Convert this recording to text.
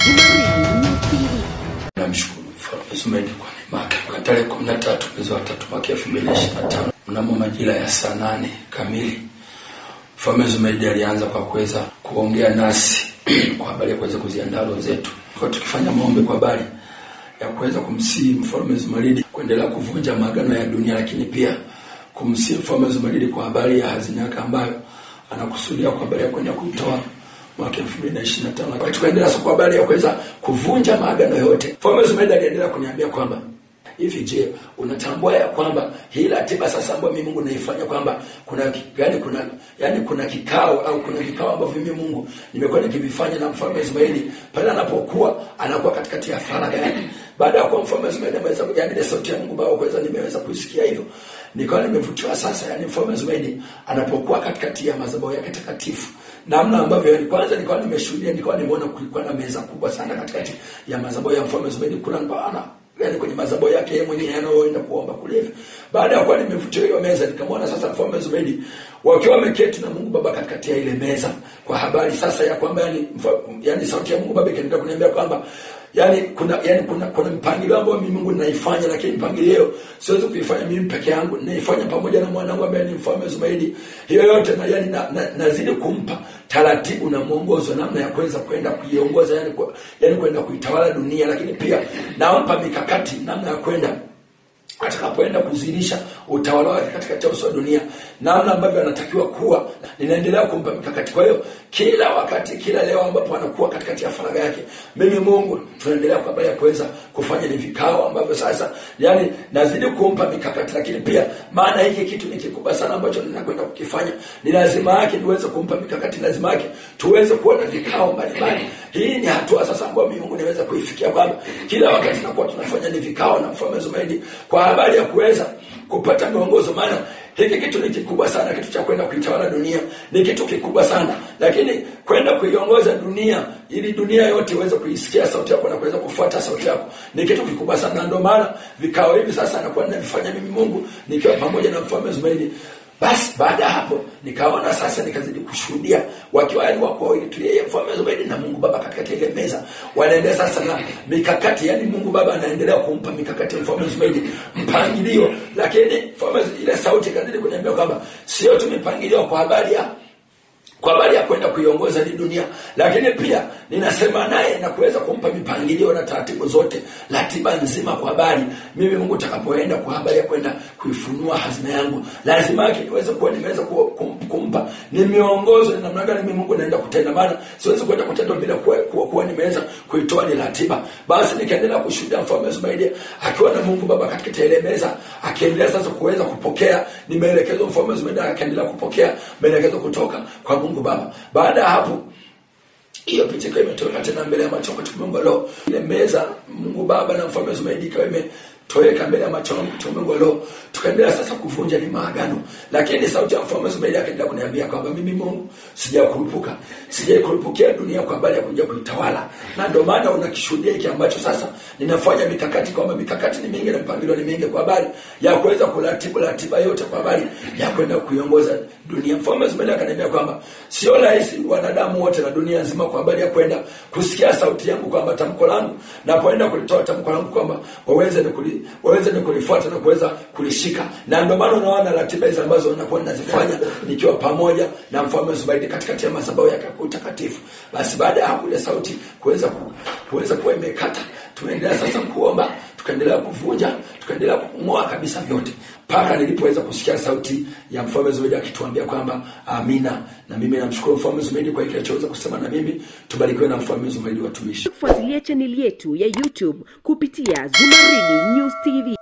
Zumaridi News TV. Namshukuru Mfalme Zumedi kwa neema yake. Kwa tarehe 13 mwezi wa 3 mwaka 2025 mnamo majira ya saa 8 kamili Mfalme Zumedi alianza kwa kuweza kuongea nasi kwa habari ya kuweza kuziandaa roho zetu. Kwa tukifanya maombi kwa habari ya kuweza kumsihi Mfalme Zumedi kuendelea kuvunja maagano ya dunia, lakini pia kumsihi Mfalme Zumedi kwa habari ya hazina yake ambayo anakusudia kwa habari ya kwenda kuitoa mwaka 2025. Kwa tukaendelea kwa habari ya kuweza kuvunja maagano yote. Mfalme Zumedi aliendelea kuniambia kwamba hivi, je, unatambua ya kwamba hii ratiba sasa ambayo mimi Mungu naifanya kwamba kuna kikao au kuna vikao ambavyo mimi Mungu nimekuwa nikivifanya na Mfalme Zumedi pale anakuwa katikati ya faragha yake. Baada ya kuwa Mfalme Zumedi ameweza kujadili sauti ya Mungu Baba kuweza nimeweza kusikia hivyo, nikawa nimevutiwa sasa, Mfalme Zumedi anapokuwa katikati ya madhabahu yake takatifu, namna ambavyo kwanza nikawa nimeshuhudia, nikawa nimeona kulikuwa na meza kubwa sana katikati ya madhabahu ya Mfalme Zumedi kula mbana, kwenye madhabahu yake yeye mwenyewe anaoenda kuomba kule. Baada ya kuwa nimevutiwa hiyo meza, nikamwona sasa Mfalme Zumedi wakiwa wameketi na Mungu Baba katikati ya ile meza, kwa habari sasa ya kwamba sauti ya Mungu Baba ikaenda kuniambia kwamba kuna mpangilio ambao mimi Mungu ninaifanya, lakini mpangilio siwezi kuifanya mimi peke yangu, ninaifanya pamoja na mwanangu ambaye ni Mfalme Zumedi. Hiyo yote nazidi kumpa taratibu na mwongozo namna ya kuweza kwenda kuiongoza, kwenda kuitawala dunia, lakini pia nampa mikakati namna ya kwenda atakapoenda kuzilisha utawala wake katika uso wa dunia, namna ambavyo anatakiwa kuwa. Ninaendelea kumpa mikakati. Kwa hiyo kila wakati, kila leo ambapo anakuwa katikati ya faragha yake, mimi Mungu tunaendelea kwa habari ya kuweza kufanya ni vikao ambavyo sasa nazidi kumpa mikakati, lakini pia maana hiki kitu ni kikubwa sana ambacho ninakwenda kukifanya. Ni lazima yake niweze kumpa mikakati, lazima yake tuweze kuona vikao mbalimbali. Hii ni hatua sasa ambayo mimi Mungu niweza kuifikia, kwamba kila wakati tunakuwa tunafanya ni vikao na Mfalme Zumedi kwa habari ya kuweza kupata miongozo. Maana hiki kitu ni kikubwa sana, kitu cha kwenda kuitawala dunia ni kitu kikubwa sana, lakini kwenda kuiongoza dunia ili dunia yote iweze kuisikia sauti yako na kuweza kufuata sauti yako ni kitu kikubwa sana. Ndio maana vikao hivi sasa nakuwa ninavifanya mimi Mungu nikiwa pamoja na Mfalme Zumedi. Basi baada hapo nikaona sasa, nikazidi kushuhudia wakiwa wako wawili tu, yeye Mfalme Zumedi na Mungu Baba katika ile meza, wanaendelea sasa na mikakati. Mungu Baba anaendelea kumpa mikakati Mfalme Zumedi, mpangilio, lakini ile sauti ikazidi kuniambia kwamba sio tu mipangilio kwa habari ya kwenda kuiongoza hii dunia, lakini pia ninasema naye na kuweza kumpa mipangilio na taratibu zote, ratiba nzima kwa habari mimi Mungu takapoenda kwa habari ya kwenda kuifunua hazina yangu. Lazima yake niweze kuwa nimeweza kumpa ni miongozo ni namna gani mimi Mungu naenda kutenda, maana siwezi kwenda kutenda bila kuwa nimeweza kuitoa ni ratiba. Basi nikaendelea kushuhudia Mfalme Zumedi akiwa na Mungu Baba katika ile meza, akiendelea sasa kuweza kupokea ni maelekezo. Mfalme Zumedi akaendelea kupokea maelekezo kutoka kwa Mungu Baba. Baada hapo hiyo picha imetoka tena mbele ya macho yetu Mungu leo. Ile meza Mungu Baba na Mfalme Zumedi ikawa imetoweka mbele ya macho yetu Mungu leo. Tukaendelea sasa kuvunja ni maagano, lakini sauti ya Mfalme Zumedi akaendelea kuniambia kwamba mimi Mungu sijakurupukia dunia kwa habari ya kuja kuitawala. Na ndio maana unakishuhudia hiki ambacho sasa ninafanya mikakati, kwamba mikakati ni mingi na mpangilio ni mingi kwa habari ya kuweza ratiba yote kwa habari ya kwenda kuiongoza dunia. Mfalme Zumedi akaniambia kwamba sio rahisi wanadamu wote na dunia nzima kwa habari ya kwenda kusikia sauti yangu, kwamba tamko langu napoenda kulitoa tamko langu kwamba waweze ni kulifuata na kuweza kulishika. Na ndio maana unaona ratiba hizo ambazo nakuwa ninazifanya nikiwa pamoja na Mfalme Zumedi katikati ya madhabahu yake utakatifu. Basi baada ya hapo ile sauti kuweza kuwa imekata, tunaendelea sasa kuomba, tukaendelea kuvunja, tukaendelea kung'oa kabisa vyote, mpaka nilipoweza kusikia sauti ya Mfalme Zumedi akituambia kwamba amina. Na mimi namshukuru Mfalme Zumedi kwa kile alichoweza kusema na mimi. Tubarikiwe na Mfalme Zumedi watumishi. Fuatilia channel yetu ya YouTube kupitia Zumaridi News TV.